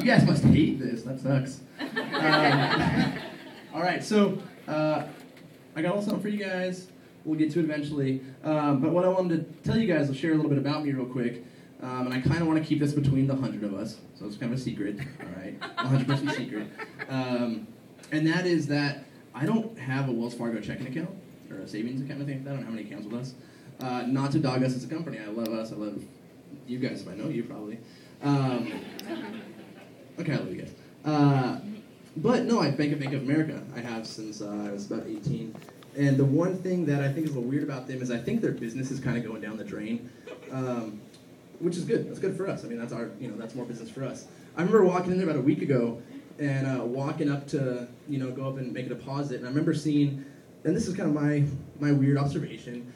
You guys must hate this. That sucks. All right, so I got a little something for you guys. We'll get to it eventually. But what I wanted to tell you guys, I'll share a little bit about me real quick. And I kind of want to keep this between the 100 of us. So it's kind of a secret, all right? 100% secret. And that is that I don't have a Wells Fargo checking account or a savings account, I think. I don't have any accounts with us. Not to dog us as a company. I love us. I love you guys if I know you, probably. Okay, I love you guys. But no, I bank at Bank of America. I have since I was about 18. And the one thing that I think is a little weird about them is I think their business is kind of going down the drain, which is good. That's good for us. I mean, that's our, that's more business for us. I remember walking in there about a week ago and walking up to, go up and make a deposit. And I remember seeing, and this is kind of my weird observation,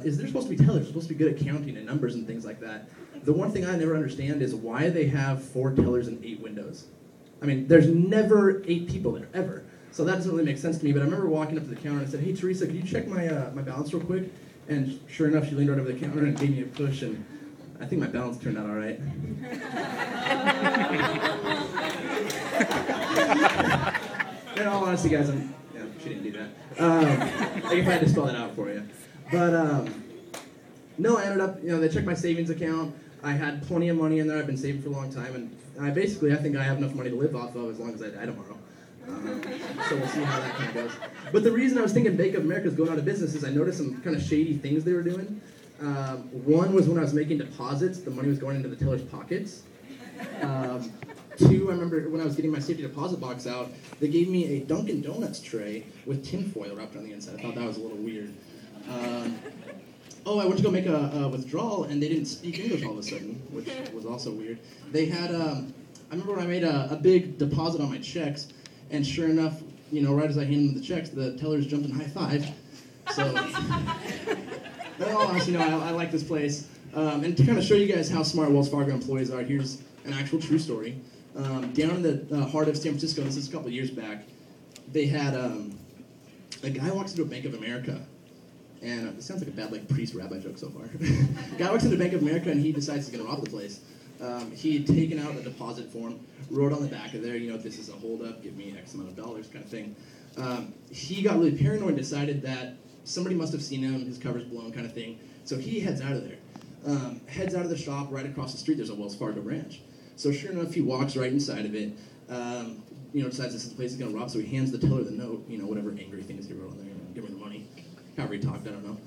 is they're supposed to be tellers. They're supposed to be good at counting and numbers and things like that. The one thing I never understand is why they have 4 tellers and 8 windows. I mean, there's never 8 people there, ever. So that doesn't really make sense to me, but I remember walking up to the counter and I said, "Hey, Teresa, could you check my my balance real quick?" And sure enough, she leaned right over the counter and gave me a push, and I think my balance turned out all right. In all honesty, guys, she didn't do that. I guess I had to spell it out for you. But, no, I ended up, they checked my savings account. I had plenty of money in there. I've been saving for a long time, and I think I have enough money to live off of as long as I die tomorrow. So we'll see how that kind of goes. But the reason I was thinking Bank of America is going out of business is I noticed some kind of shady things they were doing. One was when I was making deposits, the money was going into the teller's pockets. 2, I remember when I was getting my safety deposit box out, they gave me a Dunkin' Donuts tray with tinfoil wrapped on the inside. I thought that was a little weird. I went to go make a withdrawal, and they didn't speak English all of a sudden, which was also weird. They had, I remember when I made a big deposit on my checks, and sure enough, right as I handed them the checks, the tellers jumped and high-fived. So, in all honesty, I like this place. And to kind of show you guys how smart Wells Fargo employees are, here's an actual true story. Down in the heart of San Francisco, this is a couple of years back, they had a guy walks into a Bank of America, and it sounds like a bad priest-rabbi joke so far. Guy walks into Bank of America, and he decides he's going to rob the place. He had taken out a deposit form, wrote on the back of there, this is a holdup, give me X amount of dollars kind of thing. He got really paranoid and decided that somebody must have seen him, his cover's blown kind of thing, so he heads out of there. Heads out of the shop, right across the street, there's a Wells Fargo branch. So sure enough, he walks right inside of it, decides this is the place he's going to rob, so he hands the teller the note, whatever angry things he wrote on there, give her the money, however he talked, I don't know.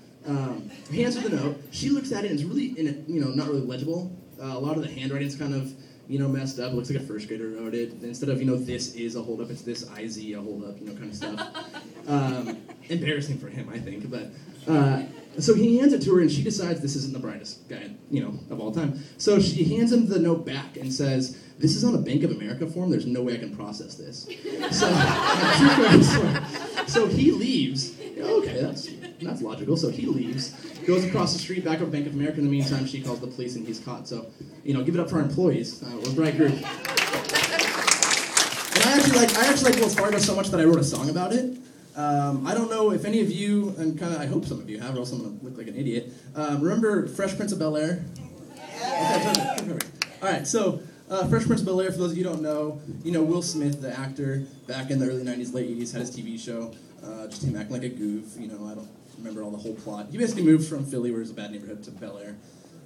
He hands her the note, she looks at it, and it's really, not really legible. A lot of the handwriting's kind of, messed up. It looks like a first grader wrote it. Instead of, this is a holdup, it's this IZ a holdup, kind of stuff. Embarrassing for him, I think. But so he hands it to her, and she decides this isn't the brightest guy, of all time. So she hands him the note back and says, "This is on a Bank of America form. There's no way I can process this." So he leaves. Okay, that's logical. So he leaves, goes across the street back over Bank of America. In the meantime, she calls the police and he's caught. So, give it up for our employees. We're a bright group. And I actually like Wells Fargo so much that I wrote a song about it. I don't know if any of you, and I hope some of you have, or else I'm going to look like an idiot. Remember Fresh Prince of Bel-Air? Yeah. Okay, perfect. All right, so Fresh Prince of Bel-Air, for those of you who don't know, Will Smith, the actor, back in the early 90s, late 80s, had his TV show. Just him acting like a goof, I don't remember all the whole plot. He basically moved from Philly, where it was a bad neighborhood, to Bel-Air.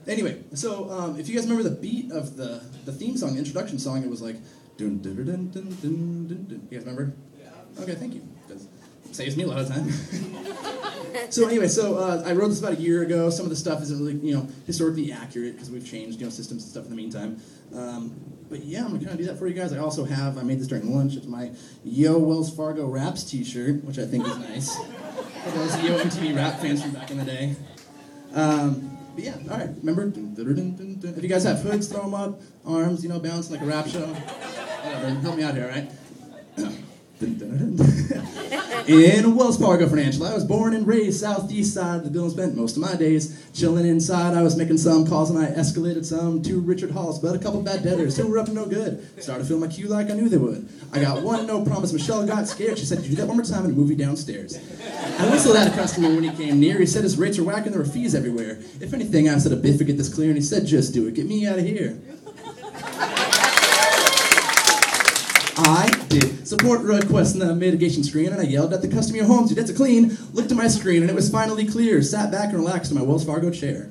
Anyway, so if you guys remember the beat of the theme song, the introduction song, it was like, dun dun dun dun dun dun dun dun. You guys remember? Yeah. Okay, thank you. Because it saves me a lot of time. So anyway, I wrote this about a year ago. Some of the stuff isn't really, historically accurate because we've changed, systems and stuff in the meantime. But yeah, I'm going to kind of do that for you guys. I made this during lunch. It's my Yo Wells Fargo Raps t-shirt, which I think is nice. For those Yo MTV rap fans from back in the day. But yeah, all right, remember? If you guys have hoods, throw them up. Arms, bouncing like a rap show. Whatever, help me out here, all right? In Wells Fargo Financial, I was born and raised southeast side of the building, spent most of my days chilling inside. I was making some calls and I escalated some to Richard Halls, but a couple bad debtors who were up to no good started filling my queue like I knew they would. I got one no promise. Michelle got scared. She said, "Could you do that one more time in a movie downstairs?" I whistled at a customer when he came near. He said his rates were whack and there were fees everywhere. If anything, I said a Biff would get this clear, and he said, "Just do it. Get me out of here." I did support request in the mitigation screen, and I yelled at the customer home to get it clean, looked at my screen, and it was finally clear. Sat back and relaxed in my Wells Fargo chair.